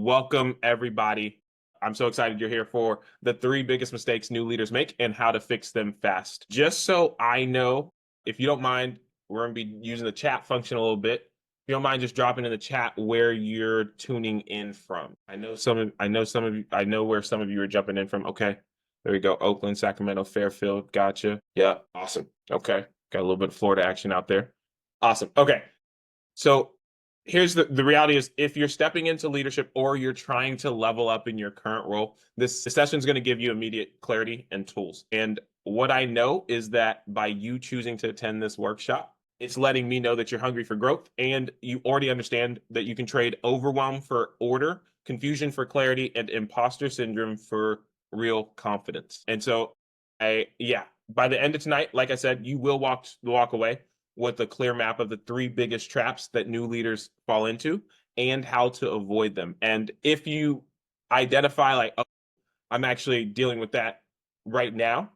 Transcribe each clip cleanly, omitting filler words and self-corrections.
Welcome, everybody. I'm so excited you're here for the 3 biggest mistakes new leaders make and how to fix them fast. Just so I know, if you don't mind, we're going to be using the chat function a little bit. If you don't mind just dropping in the chat where you're tuning in from. I know where some of you are jumping in from. Okay. There we go. Oakland, Sacramento, Fairfield. Gotcha. Yeah. Awesome. Okay. Got a little bit of Florida action out there. Awesome. Okay. So here's the reality is, if you're stepping into leadership or you're trying to level up in your current role, this session is going to give you immediate clarity and tools. And what I know is that by you choosing to attend this workshop, it's letting me know that you're hungry for growth and you already understand that you can trade overwhelm for order, confusion for clarity, and imposter syndrome for real confidence. And so by the end of tonight, like I said, you will walk away with a clear map of the 3 biggest traps that new leaders fall into and how to avoid them. And if you identify like, oh, I'm actually dealing with that right now,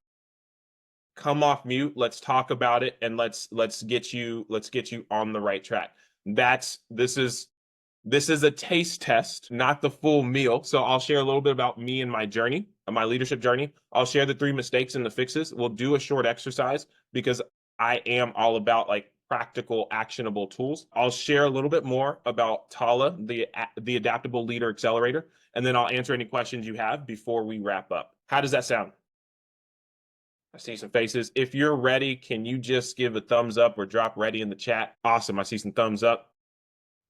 come off mute. Let's talk about it and let's get you on the right track. This is a taste test, not the full meal. So I'll share a little bit about me and my journey, my leadership journey. I'll share the 3 mistakes and the fixes. We'll do a short exercise because I am all about like practical, actionable tools. I'll share a little bit more about Tala, the Adaptable Leader Accelerator, and then I'll answer any questions you have before we wrap up. How does that sound? I see some faces. If you're ready, can you just give a thumbs up or drop ready in the chat? Awesome. I see some thumbs up.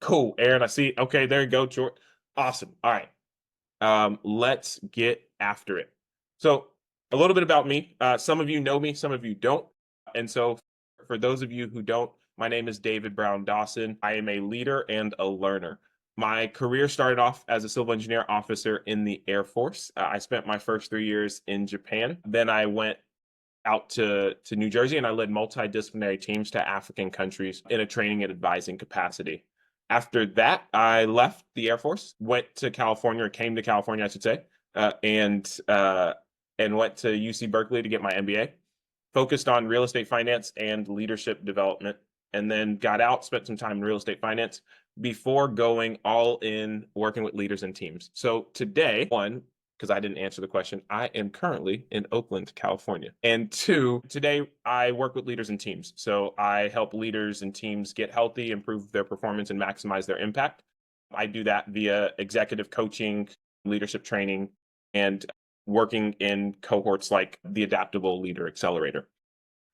Cool. Aaron, I see. Okay, there you go, George. Awesome. All right. Let's get after it. So a little bit about me. Some of you know me, some of you don't. And so for those of you who don't, my name is David Brown-Dawson. I am a leader and a learner. My career started off as a civil engineer officer in the Air Force. I spent my first 3 years in Japan. Then I went out to New Jersey and I led multidisciplinary teams to African countries in a training and advising capacity. After that, I left the Air Force, went to California, or came to California, I should say, and went to UC Berkeley to get my MBA. Focused on real estate finance and leadership development, and then got out, spent some time in real estate finance before going all in working with leaders and teams. So today, one, because I didn't answer the question, I am currently in Oakland, California. And 2, today I work with leaders and teams. So I help leaders and teams get healthy, improve their performance, and maximize their impact. I do that via executive coaching, leadership training, and working in cohorts like the Adaptable Leader Accelerator.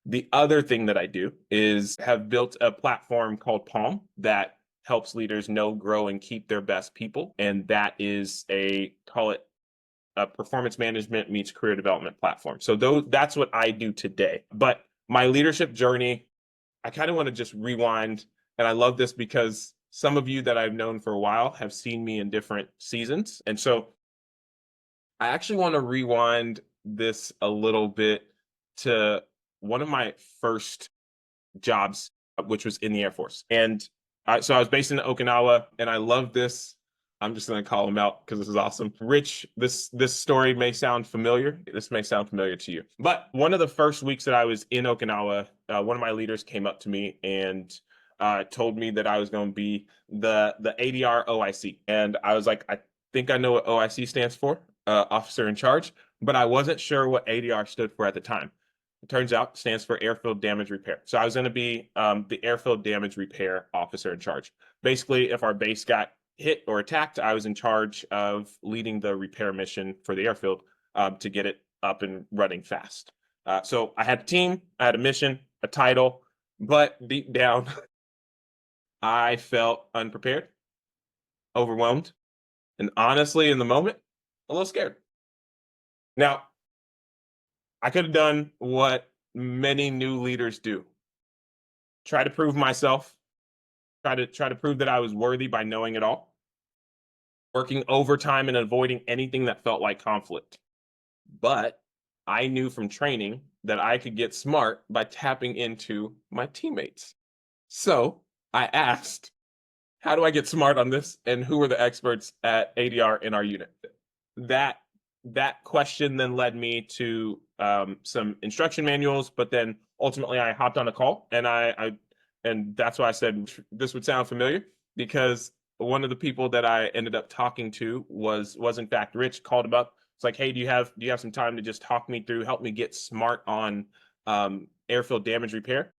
The other thing that I do is have built a platform called Palm that helps leaders know, grow, and keep their best people. And that is call it a performance management meets career development platform. So that's what I do today. But my leadership journey, I kind of want to just rewind. And I love this because some of you that I've known for a while have seen me in different seasons. And so I actually want to rewind this a little bit to one of my first jobs, which was in the Air Force. And so I was based in Okinawa, and I love this. I'm just going to call him out because this is awesome. Rich, this story may sound familiar. This may sound familiar to you. But one of the first weeks that I was in Okinawa, one of my leaders came up to me and told me that I was going to be the ADR OIC. And I was like, I think I know what OIC stands for, officer in charge, but I wasn't sure what ADR stood for at the time. It turns out it stands for Airfield Damage Repair. So I was going to be the Airfield Damage Repair officer in charge. Basically, if our base got hit or attacked, I was in charge of leading the repair mission for the airfield to get it up and running fast. So I had a team, I had a mission, a title, but deep down, I felt unprepared, overwhelmed, and honestly, in the moment, a little scared. Now, I could have done what many new leaders do. Try to prove myself, try to prove that I was worthy by knowing it all, working overtime and avoiding anything that felt like conflict. But I knew from training that I could get smart by tapping into my teammates. So I asked, how do I get smart on this? And who are the experts at ADR in our unit? That question then led me to some instruction manuals, but then ultimately I hopped on a call, and and that's why I said this would sound familiar, because one of the people that I ended up talking to was in fact Rich. Called him up. It's like, hey, do you have some time to just talk me through, help me get smart on airfield damage repair?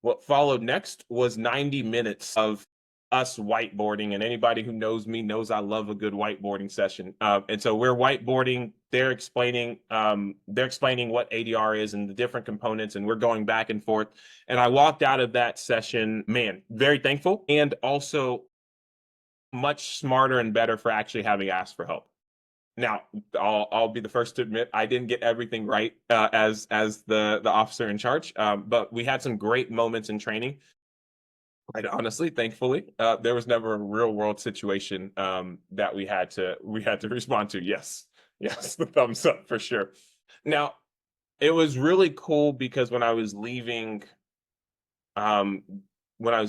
What followed next was 90 minutes of us whiteboarding, and anybody who knows me knows I love a good whiteboarding session. And so we're whiteboarding. They're explaining what ADR is and the different components, and we're going back and forth. And I walked out of that session, man, very thankful, and also much smarter and better for actually having asked for help. Now, I'll be the first to admit I didn't get everything right as the officer in charge, but we had some great moments in training. Quite honestly, thankfully, there was never a real world situation that we had to respond to. Yes, yes, the thumbs up for sure. Now, it was really cool because um, when I was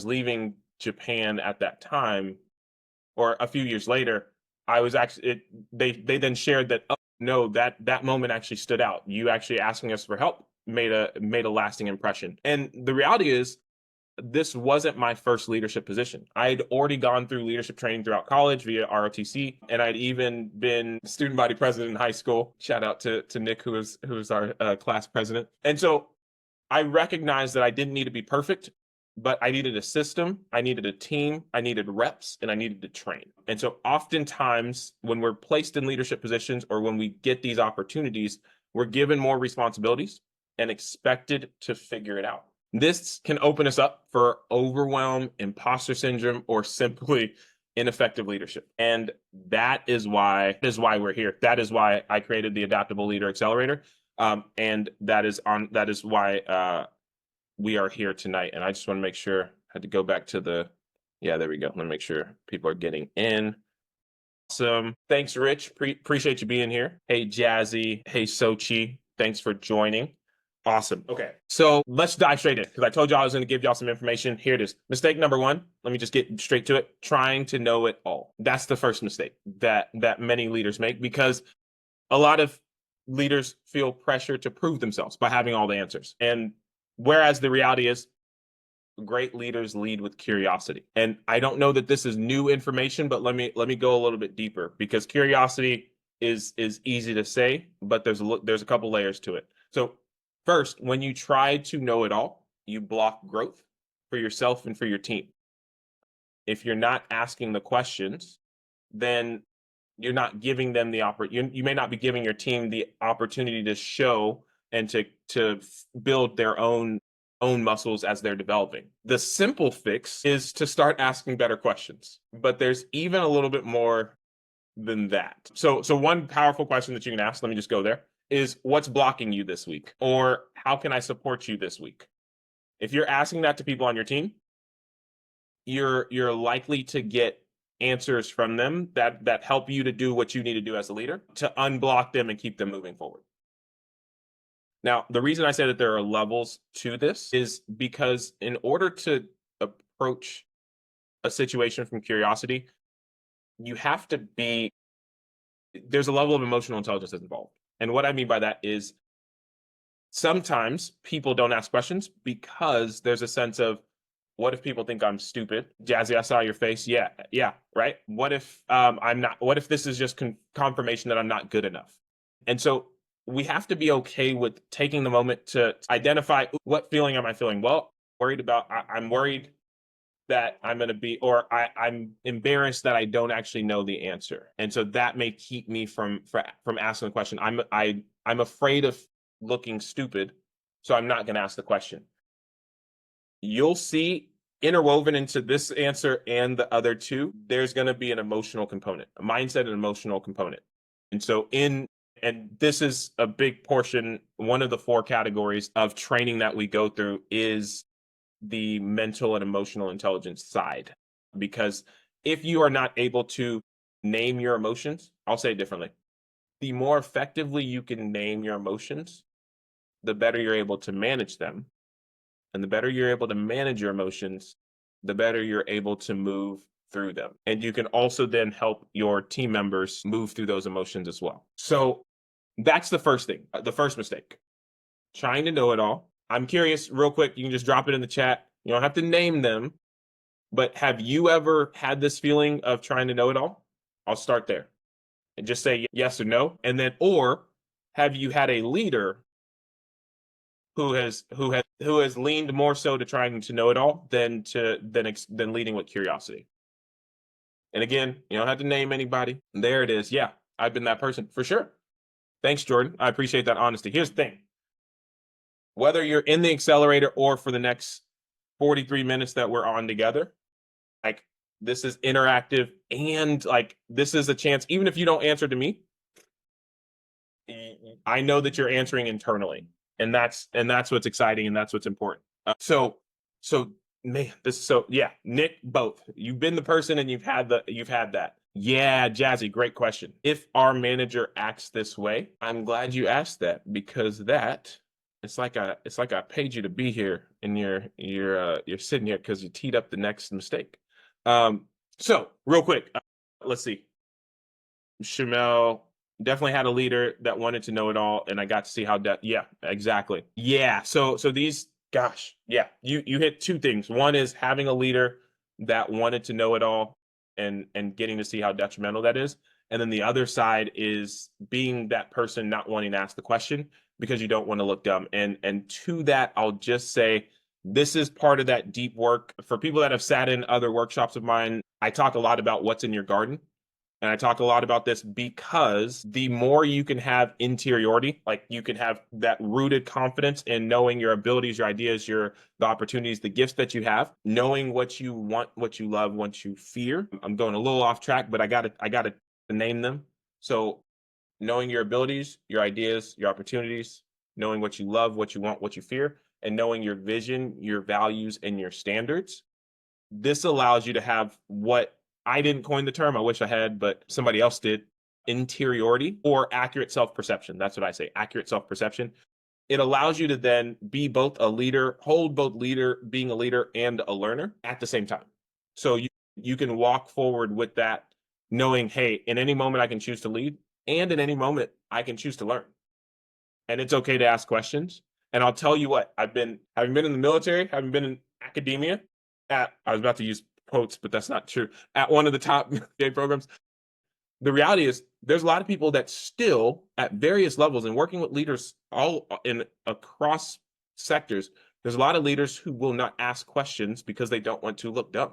leaving Japan at that time, or a few years later, I was actually they then shared that, oh no, that moment actually stood out. You actually asking us for help made a lasting impression. And the reality is, this wasn't my first leadership position. I'd already gone through leadership training throughout college via ROTC, and I'd even been student body president in high school. Shout out to Nick, who was our class president. And so I recognized that I didn't need to be perfect, but I needed a system, I needed a team, I needed reps, and I needed to train. And so oftentimes when we're placed in leadership positions or when we get these opportunities, we're given more responsibilities and expected to figure it out. This can open us up for overwhelm, imposter syndrome, or simply ineffective leadership. And that is why we're here. That is why I created the Adaptable Leader Accelerator. And that is why we are here tonight. And I just want to make sure, I had to go back to yeah, there we go. Let me make sure people are getting in. Awesome. Thanks, Rich. Appreciate you being here. Hey, Jazzy. Hey, Sochi. Thanks for joining. Awesome. Okay. So let's dive straight in, because I told y'all I was going to give y'all some information. Here it is. Mistake number one. Let me just get straight to it. Trying to know it all. That's the first mistake that many leaders make, because a lot of leaders feel pressure to prove themselves by having all the answers. And whereas the reality is, great leaders lead with curiosity. And I don't know that this is new information, but let me go a little bit deeper, because curiosity is easy to say, but there's a couple layers to it. So first, when you try to know it all, you block growth for yourself and for your team. If you're not asking the questions, then you're not giving them the opportunity. You may not be giving your team the opportunity to show and to build their own muscles as they're developing. The simple fix is to start asking better questions, but there's even a little bit more than that. So one powerful question that you can ask, let me just go there, is what's blocking you this week? Or how can I support you this week? If you're asking that to people on your team, you're likely to get answers from them that help you to do what you need to do as a leader, to unblock them and keep them moving forward. Now, the reason I say that there are levels to this is because in order to approach a situation from curiosity, you have to be, there's a level of emotional intelligence that's involved. And what I mean by that is, sometimes people don't ask questions because there's a sense of, what if people think I'm stupid? Jazzy, I saw your face. Yeah, right. What if I'm not? What if this is just confirmation that I'm not good enough? And so we have to be okay with taking the moment to identify, what feeling am I feeling? Well, I'm worried that I'm going to be, or I'm embarrassed that I don't actually know the answer, and so that may keep me from asking the question. I'm afraid of looking stupid, so I'm not going to ask the question. You'll see, interwoven into this answer and the other two, there's going to be an emotional component, a mindset and emotional component. And so and this is a big portion, one of the 4 categories of training that we go through is the mental and emotional intelligence side. Because if you are not able to name your emotions, I'll say it differently. The more effectively you can name your emotions, the better you're able to manage them. And the better you're able to manage your emotions, the better you're able to move through them. And you can also then help your team members move through those emotions as well. So that's the first thing, the first mistake. Trying to know it all. I'm curious, real quick, you can just drop it in the chat. You don't have to name them, But have you ever had this feeling of trying to know it all? I'll start there and just say yes or no. And then, or have you had a leader who has leaned more so to trying to know it all than leading with curiosity? And again, you don't have to name anybody. There it is. Yeah, I've been that person for sure. Thanks, Jordan. I appreciate that honesty. Here's the thing. Whether you're in the accelerator or for the next 43 minutes that we're on together, like this is interactive and like this is a chance, even if you don't answer to me, I know that you're answering internally. And that's what's exciting and that's what's important. So man, yeah, Nick, both. You've been the person and you've had that. Yeah, Jazzy, great question. If our manager acts this way, I'm glad you asked that because that it's like I paid you to be here and you're sitting here because you teed up the next mistake. So real quick, let's see. Shamel definitely had a leader that wanted to know it all, and I got to see how that. Yeah, exactly. Yeah. So these, gosh, yeah, you hit two things. One is having a leader that wanted to know it all, and getting to see how detrimental that is. And then the other side is being that person not wanting to ask the question because you don't want to look dumb. And to that, I'll just say this is part of that deep work. For people that have sat in other workshops of mine, I talk a lot about what's in your garden. And I talk a lot about this because the more you can have interiority, like you can have that rooted confidence in knowing your abilities, your ideas, the opportunities, the gifts that you have, knowing what you want, what you love, what you fear. I'm going a little off track, but I gotta name them. So knowing your abilities, your ideas, your opportunities, knowing what you love, what you want, what you fear, and knowing your vision, your values, and your standards. This allows you to have what I didn't coin the term. I wish I had, but somebody else did. Interiority or accurate self perception. That's what I say. Accurate self perception. It allows you to then be both a leader, hold both being a leader and a learner at the same time. So you can walk forward with that, knowing, hey, in any moment I can choose to lead, and in any moment I can choose to learn. And it's okay to ask questions. And I'll tell you what, having been in the military, having been in academia, I was about to use quotes, but that's not true. At one of the top programs, the reality is there's a lot of people that still at various levels and working with leaders all in across sectors, there's a lot of leaders who will not ask questions because they don't want to look dumb.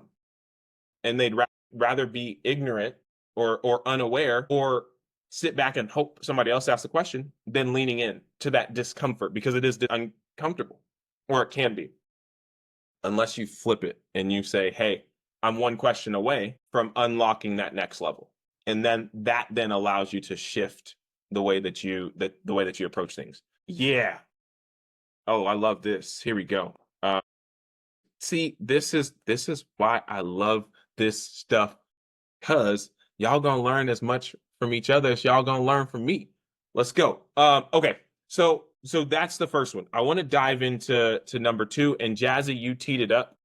And they'd rather be ignorant or unaware or sit back and hope somebody else asks the question than leaning in to that discomfort because it is uncomfortable, or it can be, unless you flip it and you say, hey, I'm one question away from unlocking that next level. And then that then allows you to shift the way that you approach things. Yeah. Oh, I love this. Here we go. See, this is why I love this stuff, because y'all gonna learn as much from each other as y'all gonna learn from me. Let's go. Okay. So that's the first one. I want to dive into number two, and Jazzy, you teed it up.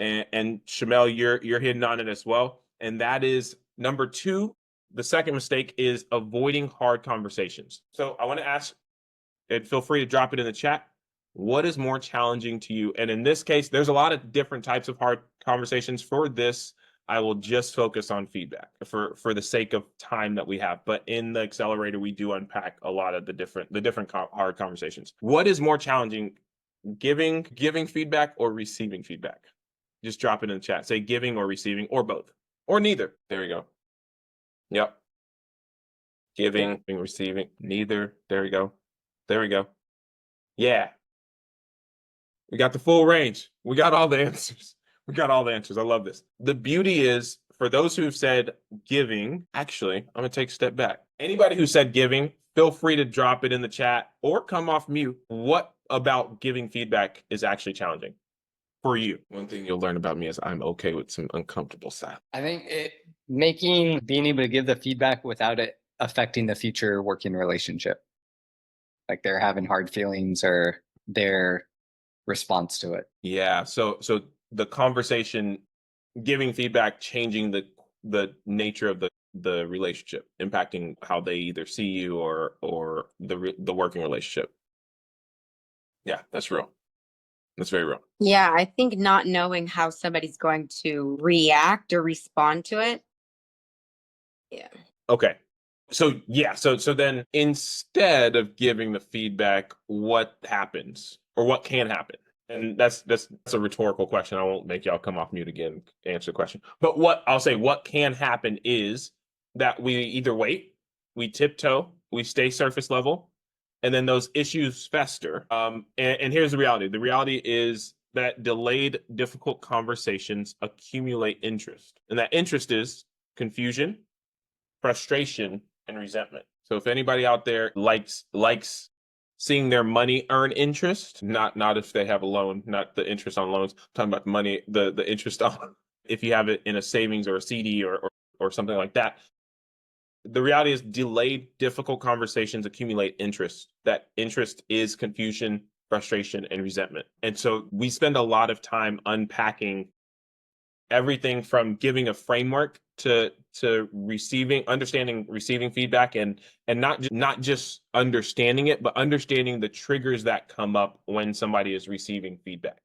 And Shamel, you're hitting on it as well. And that is number two. The second mistake is avoiding hard conversations. So I want to ask, and feel free to drop it in the chat. What is more challenging to you? And in this case, there's a lot of different types of hard conversations. For this, I will just focus on feedback for the sake of time that we have. But in the accelerator, we do unpack a lot of the different hard conversations. What is more challenging, giving feedback or receiving feedback? Just drop it in the chat. Say giving or receiving or both or neither. There we go. Yep. Giving, receiving, neither. There we go. There we go. Yeah. We got the full range. We got all the answers. We got all the answers. I love this. The beauty is, for those who've said giving, actually, I'm going to take a step back. Anybody who said giving, feel free to drop it in the chat or come off mute. What about giving feedback is actually challenging for you? One thing you'll learn about me is I'm okay with some uncomfortable silence. I think being able to give the feedback without it affecting the future working relationship. Like they're having hard feelings or their response to it. Yeah. So the conversation, giving feedback, changing the nature of the relationship, impacting how they either see you or the working relationship. Yeah, that's real. That's very real. Yeah, I think not knowing how somebody's going to react or respond to it. Yeah. Okay. So yeah, so then instead of giving the feedback, what happens or what can happen? And that's a rhetorical question. I won't make y'all come off mute again to answer the question. But what I'll say, what can happen is that we either wait, we tiptoe, we stay surface level, and then those issues fester. And here's the reality. The reality is that delayed, difficult conversations accumulate interest, and that interest is confusion, frustration, and resentment. So if anybody out there likes seeing their money earn interest, not if they have a loan, not the interest on loans. I'm talking about the money, the interest on if you have it in a savings or a CD or something like that. The reality is delayed, difficult conversations accumulate interest. That interest is confusion, frustration, and resentment. And so we spend a lot of time unpacking everything from giving a framework to understanding receiving feedback, and not just understanding it, but understanding the triggers that come up when somebody is receiving feedback.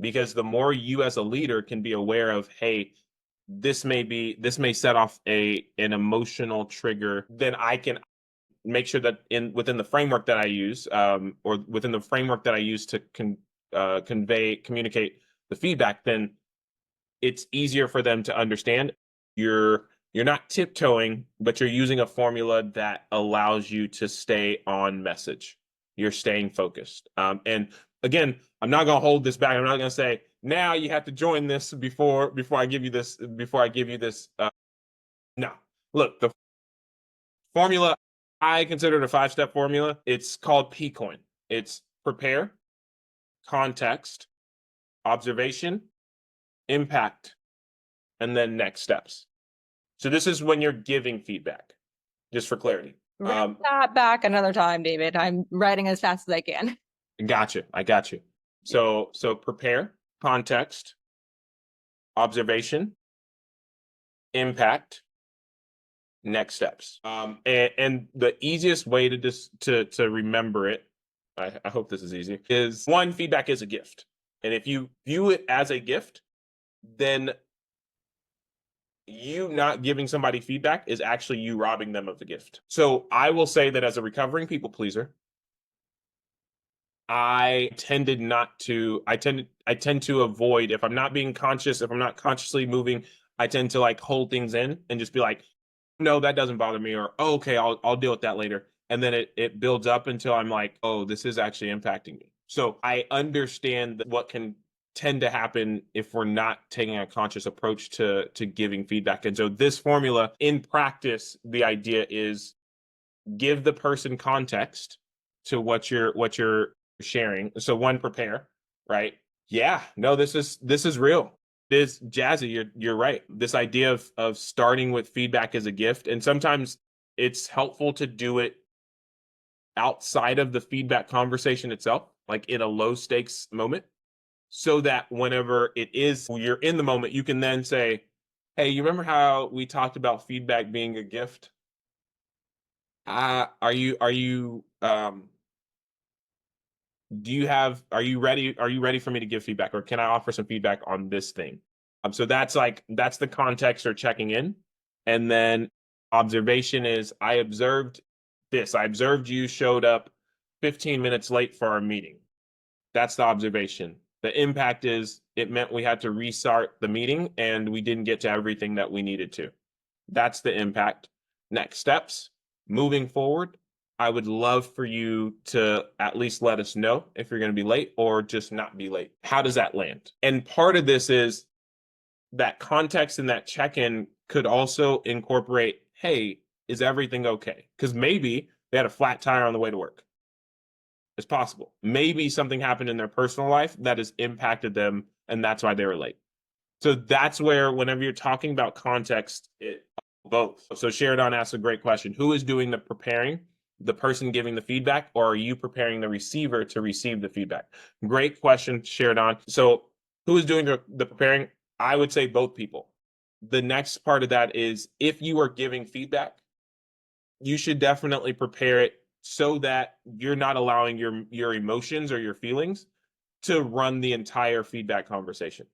Because the more you as a leader can be aware of, hey, this may set off an emotional trigger, then I can make sure that within the framework that I use, or within the framework that I use to communicate the feedback, then it's easier for them to understand. You're not tiptoeing, but you're using a formula that allows you to stay on message. You're staying focused. And again, I'm not going to hold this back. I'm not going to say now you have to join this before I give you this. No, look, the formula, I consider it a 5-step formula. It's called PCOIN. It's prepare, context, observation, impact, and then next steps. So this is when you're giving feedback, just for clarity. Wrap that back another time, David. I'm writing as fast as I can. Gotcha. I got you. So prepare, context, observation, impact, next steps. And the easiest way to just to remember it, I hope this is easy, is one, feedback is a gift. And if you view it as a gift, then you not giving somebody feedback is actually you robbing them of the gift. So I will say that as a recovering people pleaser, I tend to avoid, if I'm not being conscious, if I'm not consciously moving, I tend to like hold things in and just be like, no, that doesn't bother me, or oh, okay, I'll deal with that later. And then it builds up until I'm like, oh, this is actually impacting me. So I understand what can tend to happen if we're not taking a conscious approach to giving feedback. And so this formula, in practice, the idea is give the person context to what you're sharing. So one, prepare, right? Yeah, no, this is real. This Jazzy, you're right. This idea of starting with feedback as a gift, and sometimes it's helpful to do it outside of the feedback conversation itself, like in a low stakes moment, so that whenever you're in the moment, you can then say, hey, you remember how we talked about feedback being a gift? Are you are you ready for me to give feedback, or can I offer some feedback on this thing? So that's the context or checking in. And then observation is, I observed you showed up 15 minutes late for our meeting. That's the observation. The impact is, it meant we had to restart the meeting and we didn't get to everything that we needed to. That's the impact. Next steps, moving forward, I would love for you to at least let us know if you're going to be late, or just not be late. How does that land? And part of this is that context, and that check-in could also incorporate, hey, is everything okay? Because maybe they had a flat tire on the way to work. It's possible. Maybe something happened in their personal life that has impacted them, and that's why they were late. So that's where, whenever you're talking about context, both. So Sheridan asked a great question. Who is doing the preparing? The person giving the feedback, or are you preparing the receiver to receive the feedback? Great question, Sheridan. So who is doing the preparing? I would say both people. The next part of that is, if you are giving feedback, you should definitely prepare it so that you're not allowing your emotions or your feelings to run the entire feedback conversation,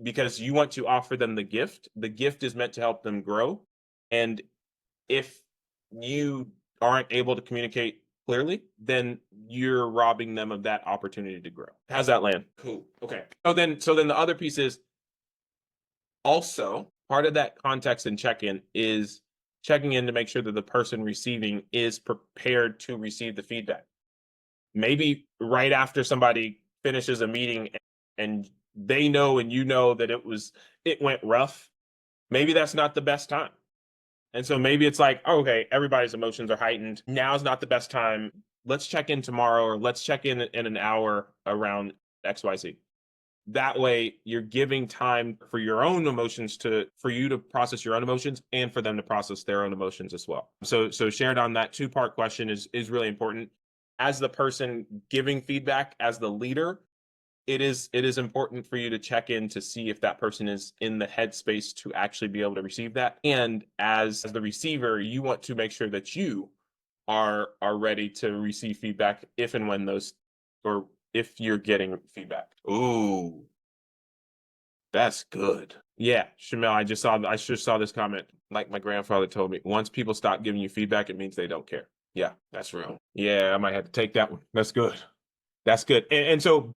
because you want to offer them the gift. The gift is meant to help them grow. And if you aren't able to communicate clearly, then you're robbing them of that opportunity to grow. How's that land? Cool. Okay. So then the other piece is also part of that context and check-in is checking in to make sure that the person receiving is prepared to receive the feedback. Maybe right after somebody finishes a meeting and they know and you know that it went rough, maybe that's not the best time. And so maybe it's like, oh, okay, everybody's emotions are heightened. Now's not the best time. Let's check in tomorrow, or let's check in an hour around XYZ. That way you're giving time for your own emotions for you to process your own emotions and for them to process their own emotions as well. So shared on that two-part question is really important. As the person giving feedback, as the leader, it is important for you to check in to see if that person is in the headspace to actually be able to receive that. And as the receiver, you want to make sure that you are ready to receive feedback if and when or if you're getting feedback. Ooh, that's good. Yeah, Shamel, I just saw this comment. Like my grandfather told me, once people stop giving you feedback, it means they don't care. Yeah, that's real. Yeah, I might have to take that one. That's good. That's good. And so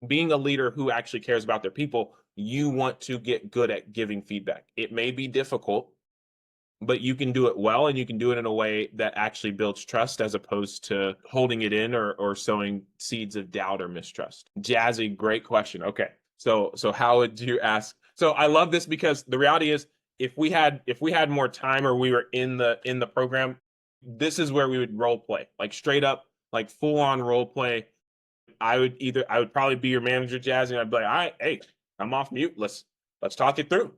being a leader who actually cares about their people, you want to get good at giving feedback. It may be difficult, but you can do it well, and you can do it in a way that actually builds trust as opposed to holding it in or sowing seeds of doubt or mistrust. Jazzy, great question. Okay. So how would you ask? So I love this because the reality is if we had more time or we were in the program, this is where we would role play, like straight up, like full on role play. I would probably be your manager, Jazzy, and I'd be like, all right, hey, I'm off mute. Let's talk it through.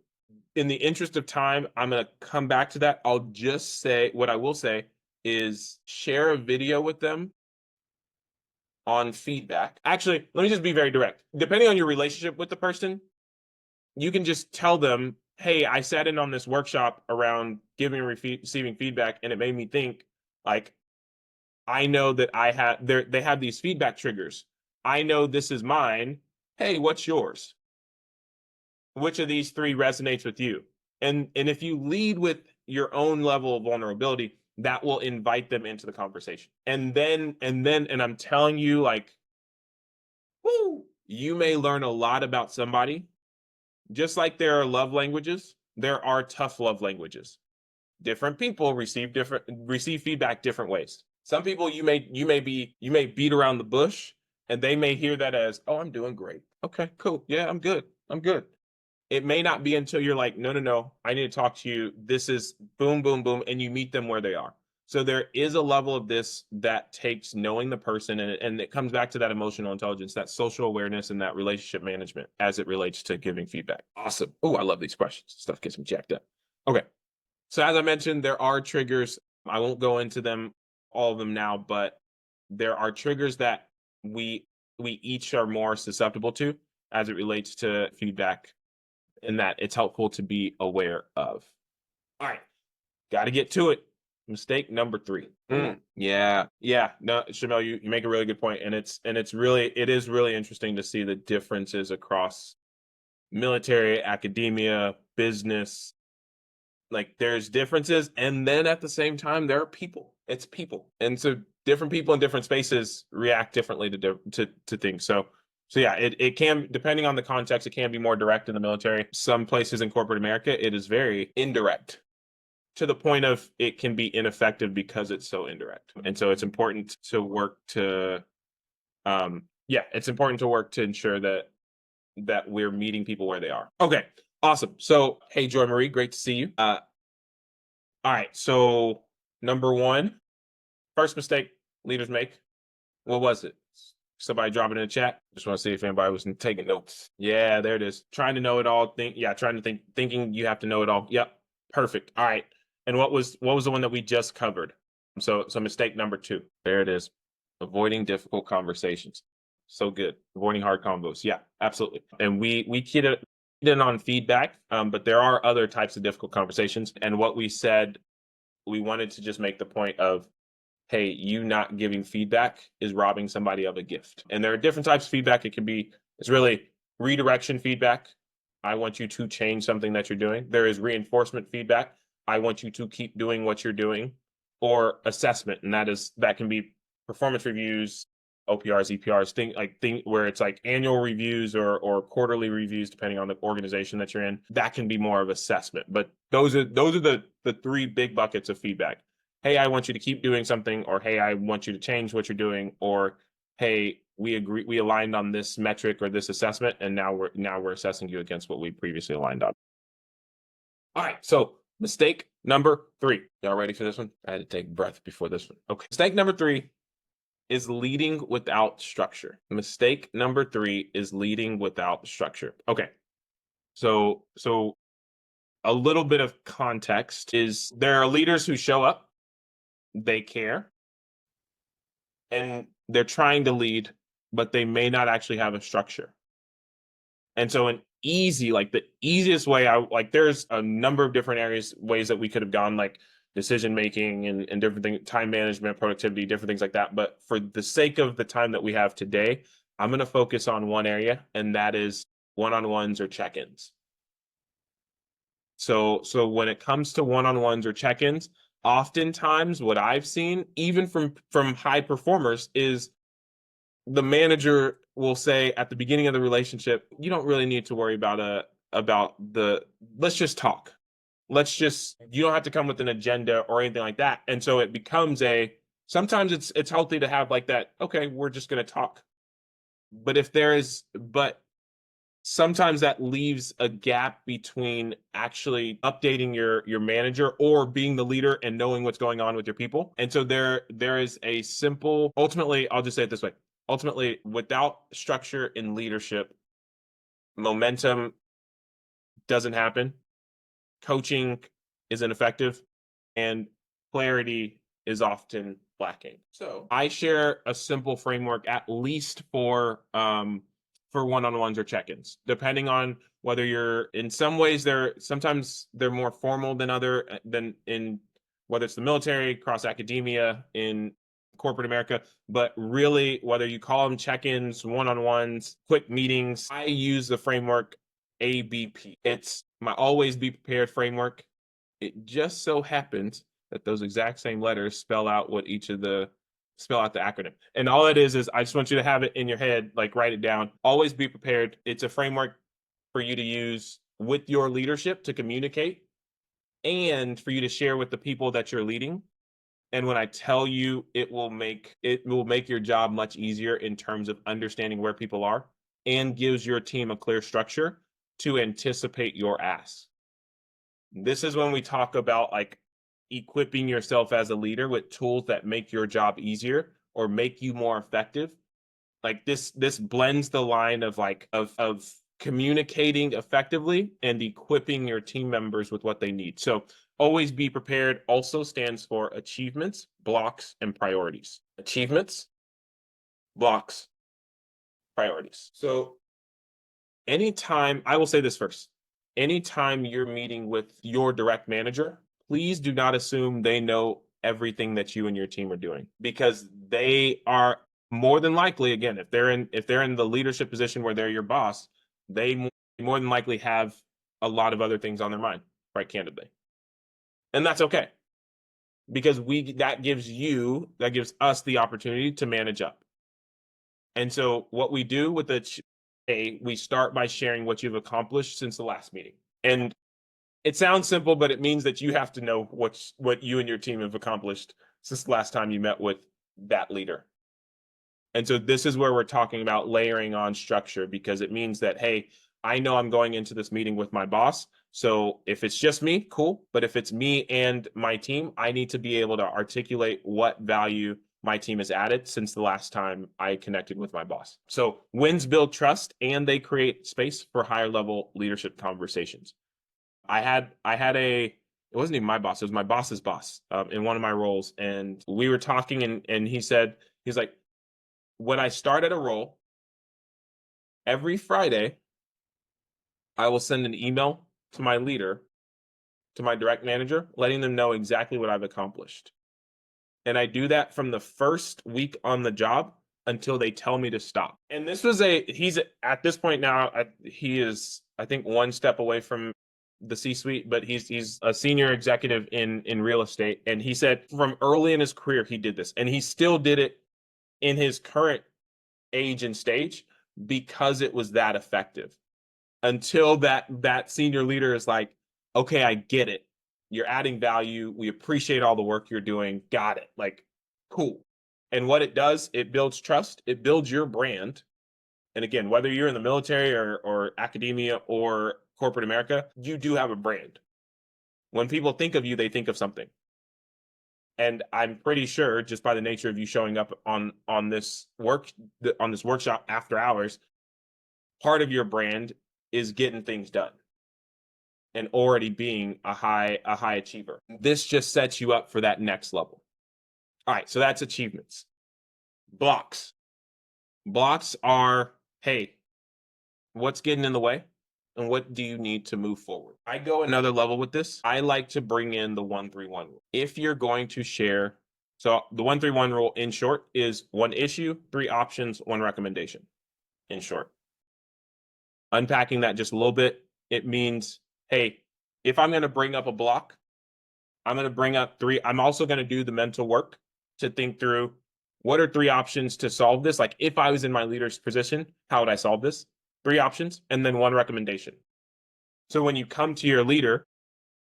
In the interest of time, I'm going to come back to that. I'll just say what I will say is share a video with them on feedback. Actually, let me just be very direct. Depending on your relationship with the person, you can just tell them, hey, I sat in on this workshop around giving and receiving feedback, and it made me think, like, I know that they have these feedback triggers. I know this is mine. Hey, what's yours? Which of these three resonates with you? And if you lead with your own level of vulnerability, that will invite them into the conversation. And I'm telling you, like, whoo, you may learn a lot about somebody. Just like there are love languages, there are tough love languages. Different people receive feedback different ways. Some people you may beat around the bush, and they may hear that as, oh, I'm doing great. Okay, cool. Yeah, I'm good. It may not be until you're like, no, I need to talk to you. This is boom, boom, boom. And you meet them where they are. So there is a level of this that takes knowing the person, and it comes back to that emotional intelligence, that social awareness, and that relationship management as it relates to giving feedback. Awesome. Oh, I love these questions. Stuff gets me jacked up. Okay. So as I mentioned, there are triggers. I won't go into them, all of them now, but there are triggers that we each are more susceptible to as it relates to feedback, and that it's helpful to be aware of. All right, got to get to it. Mistake number 3. Yeah. No, Shamel, you make a really good point, and it is really interesting to see the differences across military, academia, business. Like there's differences, and then at the same time there are people. It's people, and so different people in different spaces react differently to things. So yeah, it can, depending on the context, it can be more direct in the military. Some places in corporate America, it is very indirect, to the point of it can be ineffective because it's so indirect. And so it's important to work to ensure that we're meeting people where they are. Okay, awesome. So hey, Joy Marie, great to see you. All right, so number 1, first mistake leaders make. What was it? Somebody drop it in the chat. Just want to see if anybody was taking notes. Yeah, there it is. Trying to know it all. Thinking you have to know it all. Yep, perfect. All right. And what was the one that we just covered? So mistake number 2. There it is. Avoiding difficult conversations. So good. Avoiding hard combos. Yeah, absolutely. And we keyed in on feedback, but there are other types of difficult conversations. And what we said, we wanted to just make the point of hey, you not giving feedback is robbing somebody of a gift. And there are different types of feedback. It's really redirection feedback. I want you to change something that you're doing. There is reinforcement feedback. I want you to keep doing what you're doing. Or assessment, and that can be performance reviews, OPRs, EPRs, thing where it's like annual reviews or quarterly reviews, depending on the organization that you're in. That can be more of assessment. But those are the three big buckets of feedback. Hey, I want you to keep doing something, or hey, I want you to change what you're doing, or hey, we aligned on this metric or this assessment, and now we're assessing you against what we previously aligned on. All right, so mistake number 3. Y'all ready for this one? I had to take a breath before this one. Okay. Mistake number 3 is leading without structure. Mistake number 3 is leading without structure. Okay. So a little bit of context is there are leaders who show up, they care, and they're trying to lead, but they may not actually have a structure. And so the easiest way there's a number of different ways that we could have gone, like decision making and different things, time management, productivity, different things like that. But for the sake of the time that we have today, I'm going to focus on one area, and that is one-on-ones or check-ins. So when it comes to one-on-ones or check-ins, oftentimes what I've seen, even from high performers, is the manager will say at the beginning of the relationship, you don't really need to worry about let's just talk. You don't have to come with an agenda or anything like that. And so it becomes sometimes it's healthy to have like that, okay, we're just going to talk. But sometimes that leaves a gap between actually updating your manager or being the leader and knowing what's going on with your people. And so there is a simple, ultimately, I'll just say it this way. Ultimately, without structure in leadership, momentum doesn't happen, coaching is ineffective, and clarity is often lacking. So I share a simple framework, at least for one-on-ones or check-ins, depending on whether you're, in some ways sometimes they're more formal than in whether it's the military, cross academia, in corporate America, but really whether you call them check-ins, one-on-ones, quick meetings, I use the framework ABP. It's my always be prepared framework. It just so happens that those exact same letters spell out the acronym. And all it is I just want you to have it in your head, like write it down. Always be prepared. It's a framework for you to use with your leadership to communicate and for you to share with the people that you're leading. And when I tell you, it will make your job much easier in terms of understanding where people are, and gives your team a clear structure to anticipate your ask. This is when we talk about like equipping yourself as a leader with tools that make your job easier or make you more effective. Like this blends the line of communicating effectively and equipping your team members with what they need. So always be prepared also stands for achievements, blocks, and priorities. Achievements, blocks, priorities. So I will say this first. Anytime you're meeting with your direct manager, please do not assume they know everything that you and your team are doing, because they are more than likely, again, if they're in the leadership position where they're your boss, they more than likely have a lot of other things on their mind, quite candidly. And that's okay, because that gives us the opportunity to manage up. And so what we do with we start by sharing what you've accomplished since the last meeting. And it sounds simple, but it means that you have to know what you and your team have accomplished since the last time you met with that leader. And so this is where we're talking about layering on structure, because it means that, hey, I know I'm going into this meeting with my boss. So if it's just me, cool. But if it's me and my team, I need to be able to articulate what value my team has added since the last time I connected with my boss. So wins build trust, and they create space for higher level leadership conversations. It wasn't even my boss, it was my boss's boss in one of my roles. And we were talking and he's like, when I start at a role, every Friday, I will send an email to my leader, to my direct manager, letting them know exactly what I've accomplished. And I do that from the first week on the job until they tell me to stop. And this was he's at this point now, he is, I think, one step away from the C-suite, but he's a senior executive in real estate. And he said from early in his career, he did this, and he still did it in his current age and stage because it was that effective. Until that senior leader is like, okay, I get it. You're adding value. We appreciate all the work you're doing. Got it. Like, cool. And what it does, it builds trust. It builds your brand. And again, whether you're in the military or academia or corporate America, you do have a brand. When people think of you, they think of something. And I'm pretty sure, just by the nature of you showing up on this workshop after hours, part of your brand is getting things done and already being a high achiever. This just sets you up for that next level. All right, so that's achievements. Blocks. Blocks are, hey, what's getting in the way and what do you need to move forward? I go another level with this. I like to bring in the 1-3-1 rule. If you're going to share, so the 1-3-1 rule in short is 1 issue, 3 options, 1 recommendation. In short, unpacking that just a little bit, it means, hey, if I'm going to bring up a block, I'm going to bring up 3. I'm also going to do the mental work to think through what are 3 options to solve this. Like if I was in my leader's position, how would I solve this? 3 options and then 1 recommendation. So when you come to your leader,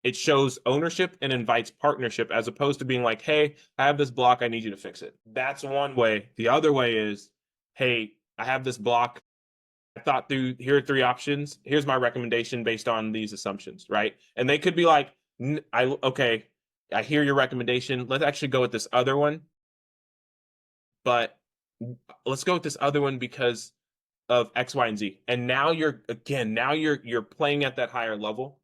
it shows ownership and invites partnership as opposed to being like, hey, I have this block. I need you to fix it. That's one way. The other way is, hey, I have this block. I thought through, here are 3 options. Here's my recommendation based on these assumptions, right? And they could be like, okay, I hear your recommendation. Let's actually go with this other one. But let's go with this other one because of X, Y, and Z. And now you're playing at that higher level.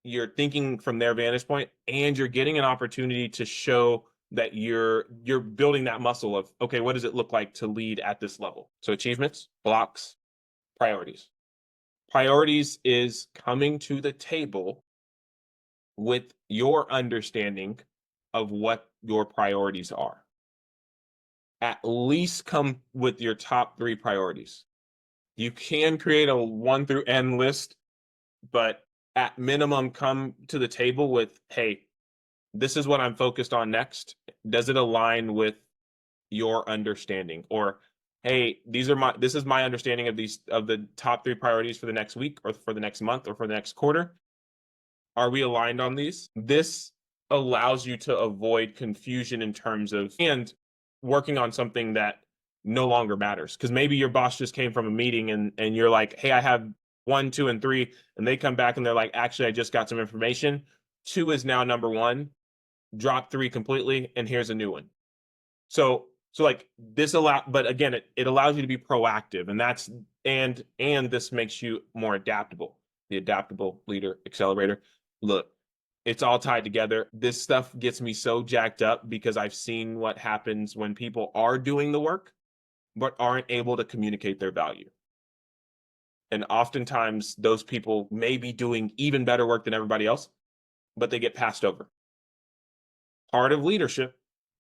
You're thinking from their vantage point, and you're getting an opportunity to show that you're building that muscle of, okay, what does it look like to lead at this level? So achievements, blocks, priorities. Priorities is coming to the table with your understanding of what your priorities are. At least come with your top 3 priorities. You can create a 1 through N list, but at minimum, come to the table with, hey, this is what I'm focused on next. Does it align with your understanding? Or, hey, this is my understanding of the top 3 priorities for the next week or for the next month or for the next quarter. Are we aligned on these? This allows you to avoid confusion in terms of, and working on something that no longer matters. Because maybe your boss just came from a meeting and you're like, hey, I have 1, 2, and 3, and they come back and they're like, actually, I just got some information. 2 is now number 1. Drop 3 completely, and here's a new one. So like this but again, it allows you to be proactive, and this makes you more adaptable. The Adaptable Leader Accelerator. Look, it's all tied together. This stuff gets me so jacked up because I've seen what happens when people are doing the work, but aren't able to communicate their value. And oftentimes those people may be doing even better work than everybody else, but they get passed over. Part of leadership,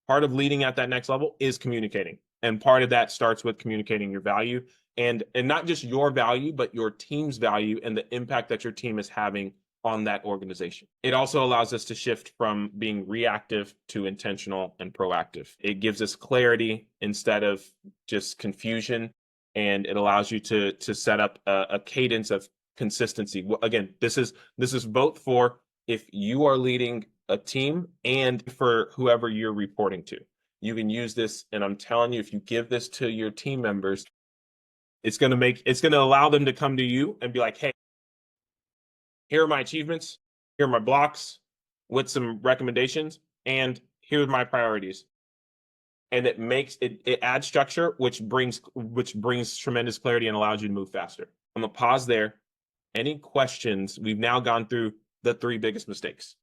part of leading at that next level is communicating. And part of that starts with communicating your value and not just your value, but your team's value and the impact that your team is having on that organization. It also allows us to shift from being reactive to intentional and proactive. It gives us clarity instead of just confusion, and it allows you to set up a cadence of consistency. Again, this is both for if you are leading a team and for whoever you're reporting to. You can use this, and I'm telling you, if you give this to your team members, it's going to allow them to come to you and be like, hey, here are my achievements, here are my blocks with some recommendations, and here are my priorities. And it adds structure, which brings tremendous clarity and allows you to move faster. I'm gonna pause there. Any questions? We've now gone through the 3 biggest mistakes.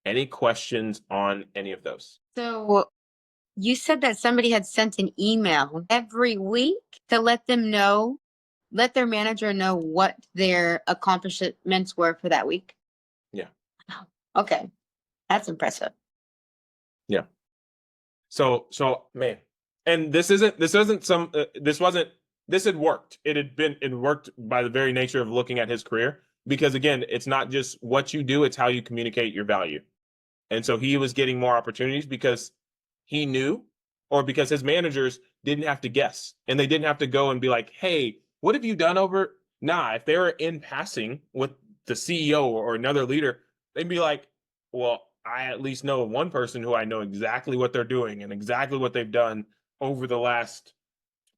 Any questions on any of those? So you said that somebody had sent an email every week to let their manager know what their accomplishments were for that week. Yeah. Okay. That's impressive. Yeah. So man, and this had worked. It worked by the very nature of looking at his career, because again, it's not just what you do, it's how you communicate your value. And so he was getting more opportunities because he knew, or because his managers didn't have to guess, and they didn't have to go and be like, hey, what have you done over? Nah, if they were in passing with the CEO or another leader, they'd be like, well, I at least know one person who I know exactly what they're doing and exactly what they've done over the last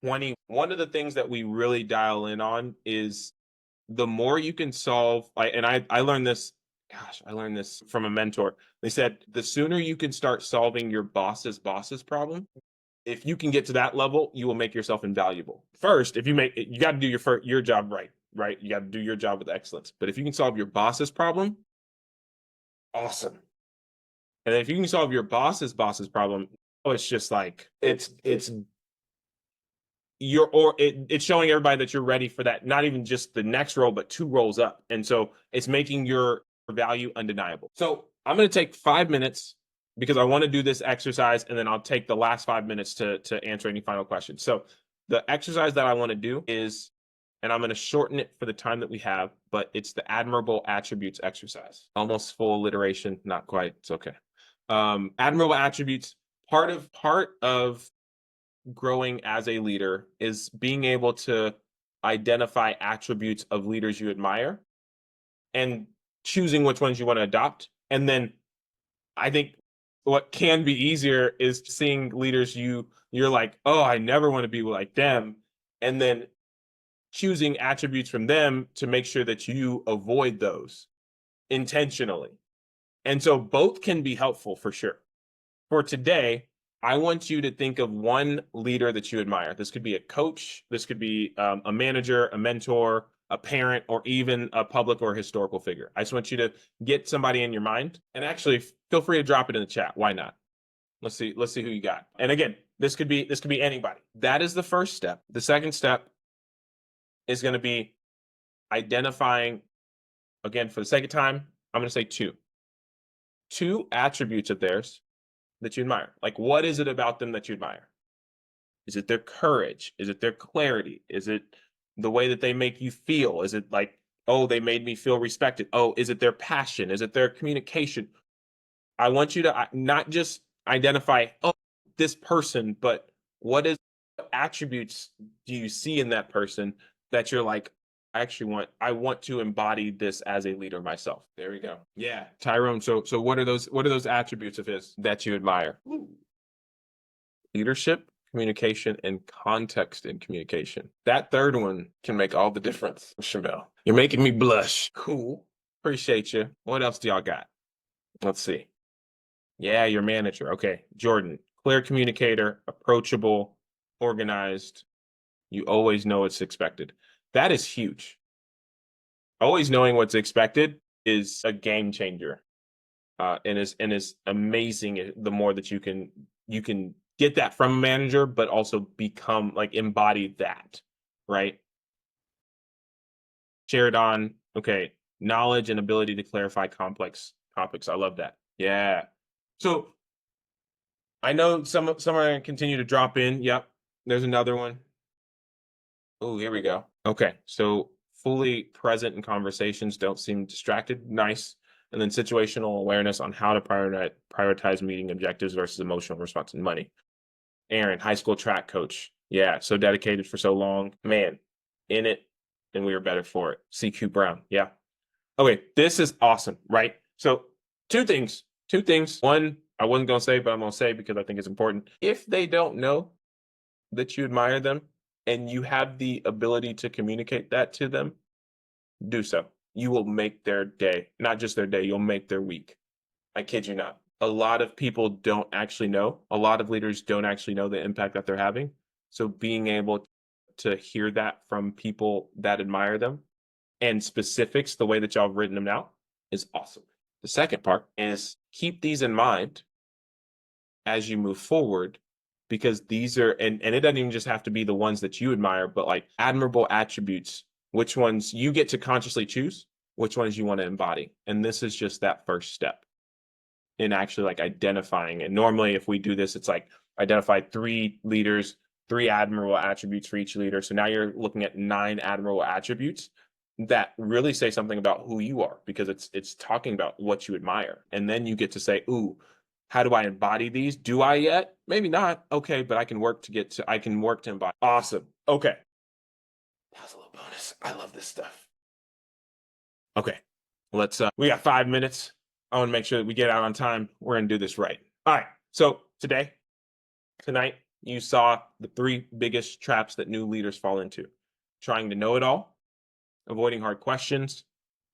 20. One of the things that we really dial in on is the more you can solve, I learned this, I learned this from a mentor. They said the sooner you can start solving your boss's problem, if you can get to that level, you will make yourself invaluable. First, if you got to do your job right? You got to do your job with excellence. But if you can solve your boss's problem, awesome. And if you can solve your boss's problem, it's just like it's showing everybody that you're ready for that, not even just the next role, but 2 roles up. And so it's making your value undeniable. So I'm going to take 5 minutes because I want to do this exercise, and then I'll take the last 5 minutes to answer any final questions. So the exercise that I want to do is, and I'm going to shorten it for the time that we have, but it's the Admirable Attributes exercise. Almost full alliteration, not quite. It's okay. Admirable Attributes, part of growing as a leader is being able to identify attributes of leaders you admire and choosing which ones you want to adopt. And then I think what can be easier is seeing leaders you're like, oh, I never want to be like them, and then choosing attributes from them to make sure that you avoid those intentionally. And so both can be helpful for sure. For today, I want you to think of one leader that you admire. This could be a coach, this could be a manager, a mentor, a parent, or even a public or historical figure. I just want you to get somebody in your mind, and actually feel free to drop it in the chat. Why not? Let's see who you got. And again, this could be anybody. That is the first step. The second step is going to be identifying, again, for the sake of time, I'm going to say two attributes of theirs that you admire. Like, what is it about them that you admire? Is it their courage? Is it their clarity? Is it the way that they make you feel? Is it like, oh, they made me feel respected? Oh, is it their passion? Is it their communication? I want you to not just identify, oh, this person, but what attributes do you see in that person that you're like, I want to embody this as a leader myself. There we go. Yeah. Tyrone. So what are those attributes of his that you admire? Ooh. Leadership, communication, and context in communication. That third one can make all the difference. Shamel, you're making me blush. Cool. Appreciate you. What else do y'all got? Let's see. Yeah, your manager. Okay. Jordan, clear communicator, approachable, organized. You always know what's expected. That is huge. Always knowing what's expected is a game changer, and is amazing. The more that you can get that from a manager, but also become like embody that, right? Sheridan, okay, knowledge and ability to clarify complex topics. I love that. Yeah. So I know some are going to continue to drop in. Yep. There's another one. Oh, here we go. Okay. So fully present in conversations, don't seem distracted. Nice. And then situational awareness on how to prioritize meeting objectives versus emotional response and money. Aaron, high school track coach. Yeah. So dedicated for so long. Man, in it. And we were better for it. CQ Brown. Yeah. Okay. This is awesome, right? So two things. One, I wasn't going to say, but I'm going to say because I think it's important. If they don't know that you admire them and you have the ability to communicate that to them, do so. You will make their day, not just their day, you'll make their week. I kid you not. A lot of people don't actually know. A lot of leaders don't actually know the impact that they're having. So being able to hear that from people that admire them and specifics, the way that y'all have written them out, is awesome. The second part is keep these in mind as you move forward, because these are, and it doesn't even just have to be the ones that you admire, but like admirable attributes, which ones you get to consciously choose, which ones you want to embody. And this is just that first step. in actually like identifying. And normally if we do this, it's like identify 3 leaders, 3 admirable attributes for each leader. So now you're looking at 9 admirable attributes that really say something about who you are, because it's talking about what you admire. And then you get to say, ooh, how do I embody these? Do I yet? Maybe not. Okay, but I can work to embody. Awesome. Okay. That was a little bonus. I love this stuff. Okay. Let's we got 5 minutes. I want to make sure that we get out on time. We're gonna do this right. All right. So tonight, you saw the 3 biggest traps that new leaders fall into: trying to know it all, avoiding hard questions,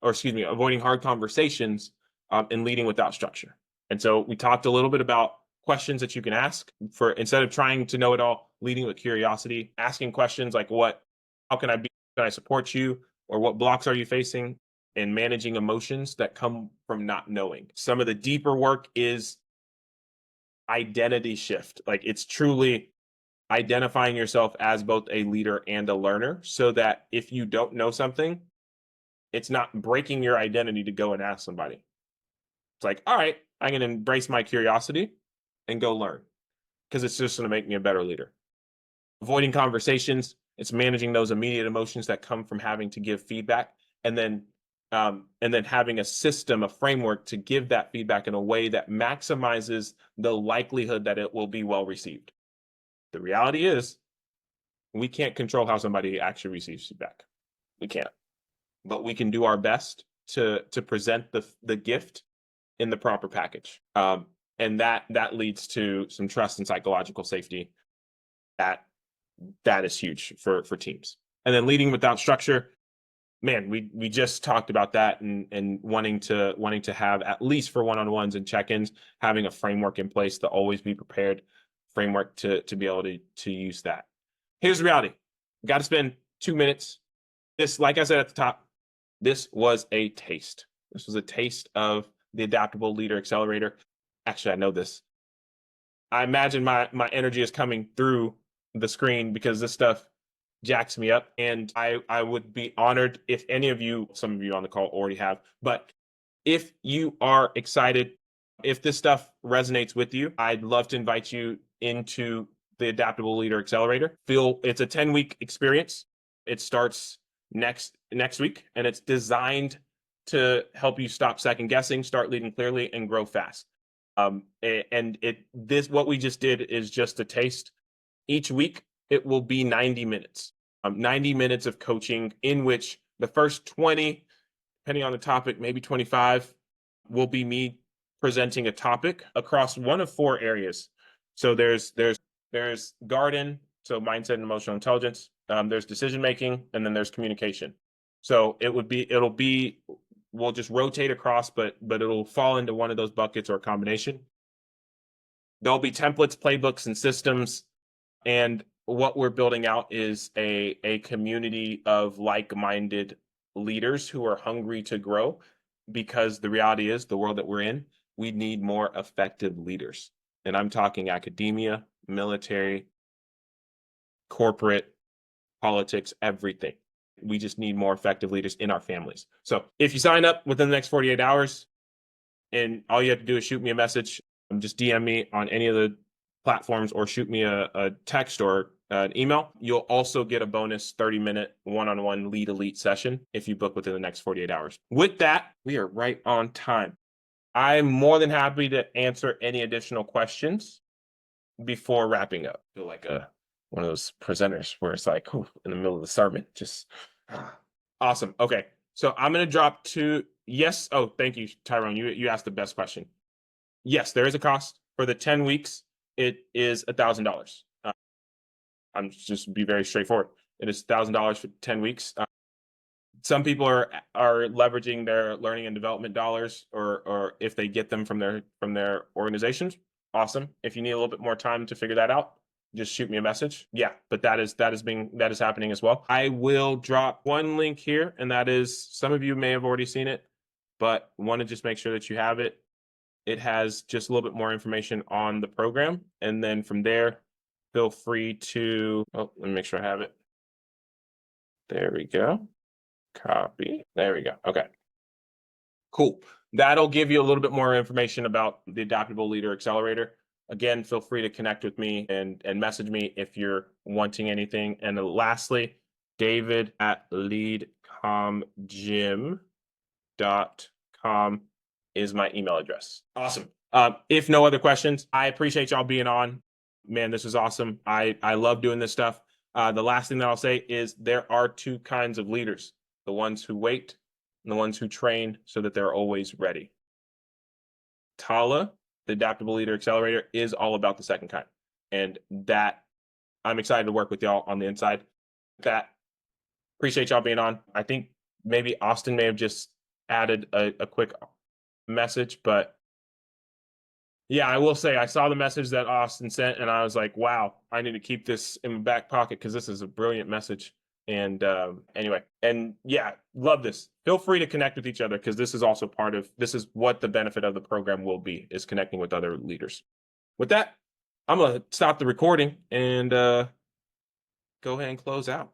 avoiding hard conversations, and leading without structure. And so we talked a little bit about questions that you can ask for, instead of trying to know it all, leading with curiosity, asking questions like how can I support you? Or what blocks are you facing? And managing emotions that come from not knowing. Some of the deeper work is identity shift. Like, it's truly identifying yourself as both a leader and a learner, so that if you don't know something, it's not breaking your identity to go and ask somebody. It's like, all right, I'm going to embrace my curiosity and go learn, because it's just going to make me a better leader. Avoiding conversations, it's managing those immediate emotions that come from having to give feedback, and then having a system, a framework to give that feedback in a way that maximizes the likelihood that it will be well received. The reality is, we can't control how somebody actually receives feedback. We can't. But we can do our best to present the gift in the proper package. And that leads to some trust and psychological safety. That is huge for teams. And then leading without structure, man, we just talked about that, and wanting to have, at least for one-on-ones and check-ins, having a framework in place to always be prepared, framework to be able to use that. Here's the reality. Got to spend 2 minutes. This, like I said at the top, this was a taste. This was a taste of the Adaptable Leader Accelerator. Actually, I know this. I imagine my energy is coming through the screen, because this stuff jacks me up. And I would be honored if any of you, some of you on the call already have, but if you are excited, if this stuff resonates with you, I'd love to invite you into the Adaptable Leader Accelerator. It's a 10-week experience. It starts next week, and it's designed to help you stop second guessing, start leading clearly, and grow fast. What we just did is just a taste. Each week, it will be 90 minutes. 90 minutes of coaching, in which the first 20, depending on the topic, maybe 25, will be me presenting a topic across one of 4 areas. So there's garden, so mindset and emotional intelligence. There's decision making, and then there's communication. So we'll just rotate across, but it'll fall into one of those buckets or a combination. There'll be templates, playbooks, and systems. And what we're building out is a community of like-minded leaders who are hungry to grow, because the reality is, the world that we're in, we need more effective leaders. And I'm talking academia, military, corporate, politics, everything. We just need more effective leaders in our families. So if you sign up within the next 48 hours, and all you have to do is shoot me a message, just DM me on any of the platforms, or shoot me a text or an email, you'll also get a bonus 30-minute one-on-one lead elite session if you book within the next 48 hours. With that, we are right on time. I'm more than happy to answer any additional questions before wrapping up. I feel like one of those presenters where it's like, in the middle of the sermon, just awesome. Okay, so I'm going to drop to yes. Oh, thank you, Tyrone. You asked the best question. Yes, there is a cost for the 10 weeks. It is $1,000. I'm just be very straightforward. It is $1,000 for 10 weeks. Some people are leveraging their learning and development dollars, or if they get them from their organizations, awesome. If you need a little bit more time to figure that out, just shoot me a message. Yeah, but that is happening as well. I will drop one link here, and that is, some of you may have already seen it, but want to just make sure that you have it. It has just a little bit more information on the program. And then from there, feel free to, let me make sure I have it. There we go. Copy. There we go. Okay. Cool. that'll give you a little bit more information about the Adaptable Leader Accelerator. Again, feel free to connect with me and message me if you're wanting anything. And then lastly, David at leadcomgym.com is my email address. Awesome. If no other questions, I appreciate y'all being on. Man, this is awesome. I love doing this stuff. The last thing that I'll say is there are two kinds of leaders, the ones who wait and the ones who train so that they're always ready. Tala, the Adaptable Leader Accelerator, is all about the second kind. And that I'm excited to work with y'all on the inside. That appreciate y'all being on. I think maybe Austin may have just added a quick message, but yeah, I will say I saw the message that Austin sent and I was like, wow, I need to keep this in my back pocket because this is a brilliant message. And anyway, and yeah, love this. Feel free to connect with each other because this is also this is what the benefit of the program will be, is connecting with other leaders. With that, I'm going to stop the recording and go ahead and close out.